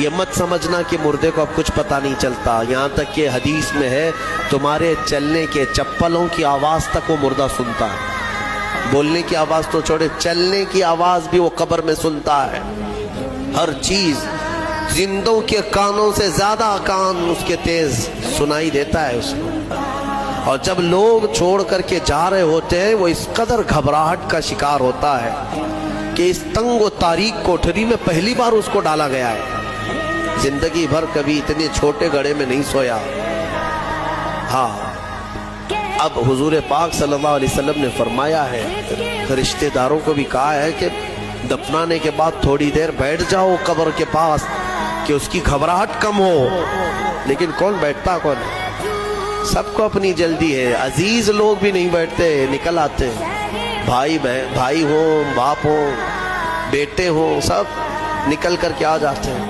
یہ مت سمجھنا کہ مردے کو اب کچھ پتہ نہیں چلتا، یہاں تک کہ حدیث میں ہے تمہارے چلنے کے چپلوں کی آواز تک وہ مردہ سنتا ہے، بولنے کی آواز تو چھوڑے، چلنے کی آواز بھی وہ قبر میں سنتا ہے، ہر چیز زندوں کے کانوں سے زیادہ کان اس کے تیز سنائی دیتا ہے اس کو۔ اور جب لوگ چھوڑ کر کے جا رہے ہوتے ہیں وہ اس قدر گھبراہٹ کا شکار ہوتا ہے کہ اس تنگ و تاریک کوٹھری میں پہلی بار اس کو ڈالا گیا ہے، زندگی بھر کبھی اتنے چھوٹے گڑھے میں نہیں سویا۔ ہاں اب حضور پاک صلی اللہ علیہ وسلم نے فرمایا ہے، رشتہ داروں کو بھی کہا ہے کہ دفنانے کے بعد تھوڑی دیر بیٹھ جاؤ قبر کے پاس کہ اس کی گھبراہٹ کم ہو، لیکن کون بیٹھتا کون ہے؟ سب کو اپنی جلدی ہے، عزیز لوگ بھی نہیں بیٹھتے، نکل آتے ہیں، بھائی ہوں، باپ ہوں، بیٹے ہوں، سب نکل کر کے آ جاتے ہیں۔